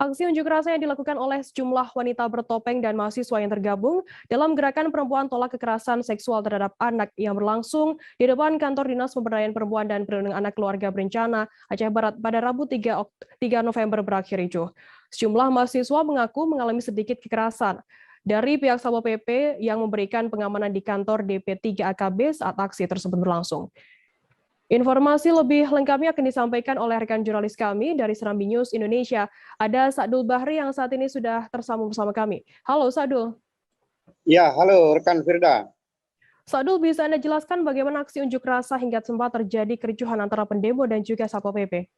Aksi unjuk rasa yang dilakukan oleh sejumlah wanita bertopeng dan mahasiswa yang tergabung dalam gerakan perempuan tolak kekerasan seksual terhadap anak yang berlangsung di depan kantor Dinas Pemberdayaan Perempuan dan Perlindungan Anak Keluarga Berencana Aceh Barat pada Rabu 3 November berakhir ricuh. Sejumlah mahasiswa mengaku mengalami sedikit kekerasan dari pihak Satpol PP yang memberikan pengamanan di kantor DP3 AKB saat aksi tersebut berlangsung. Informasi lebih lengkapnya akan disampaikan oleh rekan jurnalis kami dari Serambi News Indonesia. Ada Sadul Bahri yang saat ini sudah tersambung bersama kami. Halo Sadul. Ya, halo rekan Firda. Sadul, bisa Anda jelaskan bagaimana aksi unjuk rasa hingga sempat terjadi kericuhan antara pendemo dan juga Satpol PP?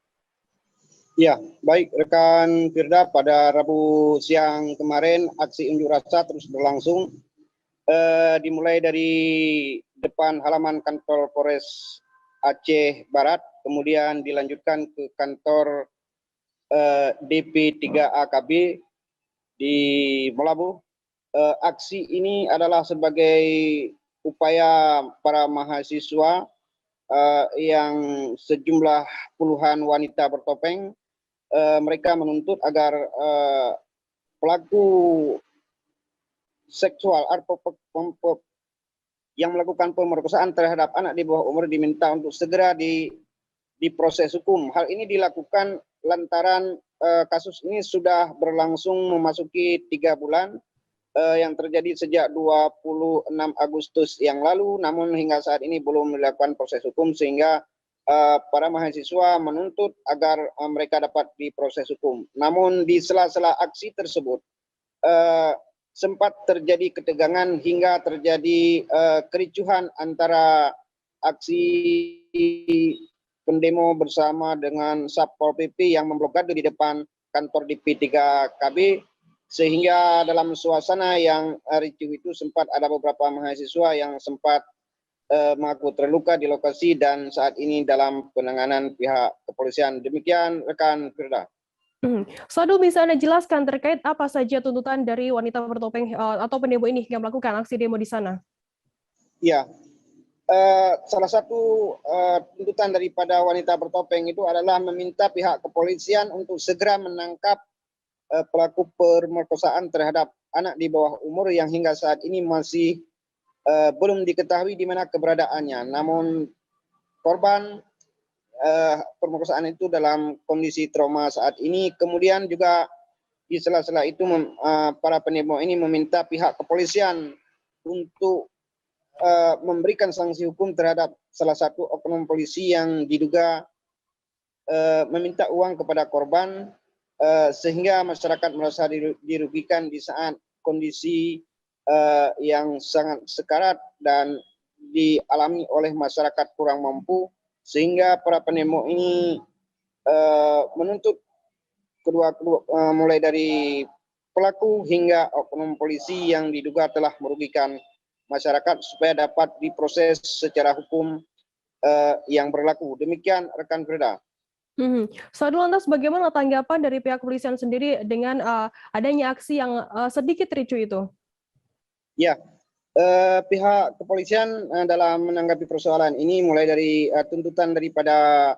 Ya, baik rekan Firda, pada Rabu siang kemarin aksi unjuk rasa terus berlangsung. Dimulai dari depan halaman kantor Polres Aceh Barat, kemudian dilanjutkan ke kantor DP3 AKB di Molabu. Aksi ini adalah sebagai upaya para mahasiswa yang sejumlah puluhan wanita bertopeng. Mereka menuntut agar pelaku seksual atau yang melakukan pemerkosaan terhadap anak di bawah umur diminta untuk segera diproses hukum. Hal ini dilakukan lantaran kasus ini sudah berlangsung memasuki 3 bulan yang terjadi sejak 26 Agustus yang lalu, namun hingga saat ini belum dilakukan proses hukum, sehingga para mahasiswa menuntut agar mereka dapat diproses hukum. Namun di sela-sela aksi tersebut sempat terjadi ketegangan hingga terjadi kericuhan antara aksi pendemo bersama dengan Satpol PP yang memblokade di depan kantor DP3 KB, sehingga dalam suasana yang ricuh itu sempat ada beberapa mahasiswa yang sempat mengaku terluka di lokasi dan saat ini dalam penanganan pihak kepolisian. Demikian rekan Firda. Sadul, bisa Anda jelaskan terkait apa saja tuntutan dari wanita bertopeng atau pendemo ini yang melakukan aksi demo di sana? Ya, salah satu tuntutan daripada wanita bertopeng itu adalah meminta pihak kepolisian untuk segera menangkap pelaku pemerkosaan terhadap anak di bawah umur yang hingga saat ini masih belum diketahui di mana keberadaannya. Namun korban pemerkosaan itu dalam kondisi trauma saat ini. Kemudian juga di sela-sela itu para pendemo ini meminta pihak kepolisian untuk memberikan sanksi hukum terhadap salah satu oknum polisi yang diduga meminta uang kepada korban, sehingga masyarakat merasa dirugikan di saat kondisi yang sangat sekarat dan dialami oleh masyarakat kurang mampu, sehingga para pendemo ini menuntut mulai dari pelaku hingga oknum polisi yang diduga telah merugikan masyarakat supaya dapat diproses secara hukum yang berlaku. Demikian rekan Frida. Sadul, lantas bagaimana tanggapan dari pihak kepolisian sendiri dengan adanya aksi yang sedikit ricuh itu? Ya, pihak kepolisian dalam menanggapi persoalan ini mulai dari tuntutan daripada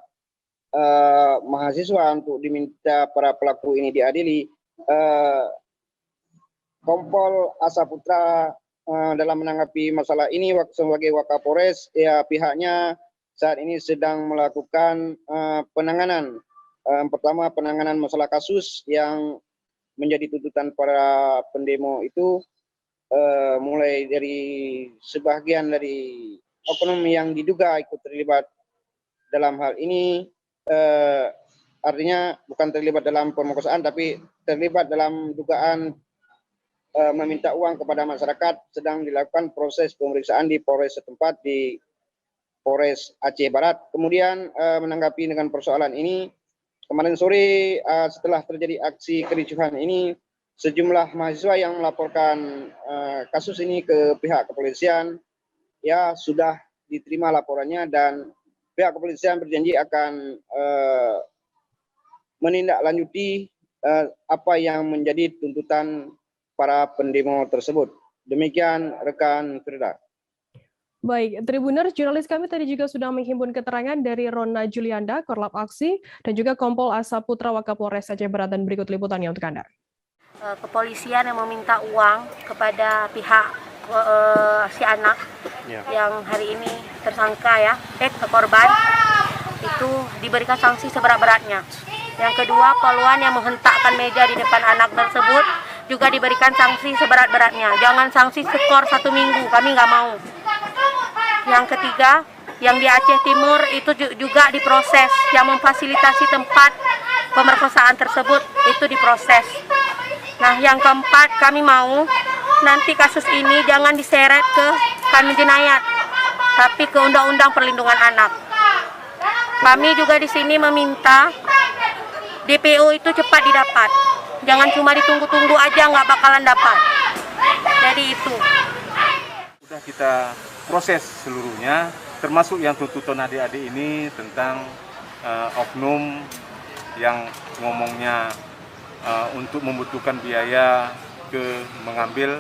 mahasiswa untuk diminta para pelaku ini diadili. Kompol Asaputra dalam menanggapi masalah ini sebagai Wakapolres, ya pihaknya saat ini sedang melakukan penanganan. Pertama, penanganan masalah kasus yang menjadi tuntutan para pendemo itu, mulai dari sebagian dari oknum yang diduga ikut terlibat dalam hal ini, artinya bukan terlibat dalam pemerkosaan tapi terlibat dalam dugaan meminta uang kepada masyarakat, sedang dilakukan proses pemeriksaan di Polres setempat di Polres Aceh Barat. Kemudian menanggapi dengan persoalan ini, kemarin sore setelah terjadi aksi kericuhan ini, sejumlah mahasiswa yang melaporkan kasus ini ke pihak kepolisian ya sudah diterima laporannya, dan pihak kepolisian berjanji akan menindaklanjuti apa yang menjadi tuntutan para pendemo tersebut. Demikian rekan Firda. Baik, Tribuners, jurnalis kami tadi juga sudah menghimpun keterangan dari Rona Julianda, Korlap Aksi, dan juga Kompol Asa Putra, Wakapolres Aceh Barat, dan berikut liputannya untuk Anda. Kepolisian yang meminta uang kepada pihak si anak yang hari ini tersangka korban itu diberikan sanksi seberat-beratnya. Yang kedua, poluan yang menghentakkan meja di depan anak tersebut juga diberikan sanksi seberat-beratnya. Jangan sanksi skor 1 minggu, kami nggak mau. Yang ketiga, yang di Aceh Timur itu juga diproses, yang memfasilitasi tempat pemerkosaan tersebut itu diproses. Nah, yang keempat, kami mau nanti kasus ini jangan diseret ke kanun jenayat, tapi ke Undang-Undang Perlindungan Anak. Kami juga di sini meminta DPO itu cepat didapat. Jangan cuma ditunggu-tunggu aja, nggak bakalan dapat. Jadi itu. Sudah kita proses seluruhnya, termasuk yang tuntutan adik-adik ini tentang oknum yang ngomongnya untuk membutuhkan biaya ke mengambil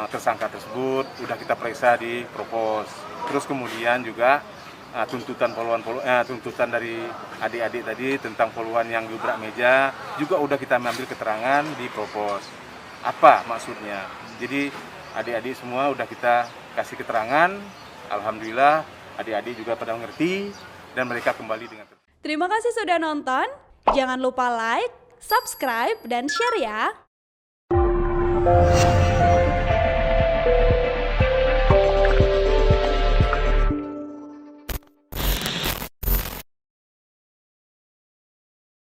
tersangka tersebut, sudah kita periksa di propos. Terus kemudian juga tuntutan dari adik-adik tadi tentang poluan yang gebrak meja juga udah kita ambil keterangan di propos. Apa maksudnya? Jadi adik-adik semua udah kita kasih keterangan. Alhamdulillah adik-adik juga pada mengerti dan mereka kembali dengan. Terima kasih sudah nonton. Jangan lupa like, subscribe, dan share ya.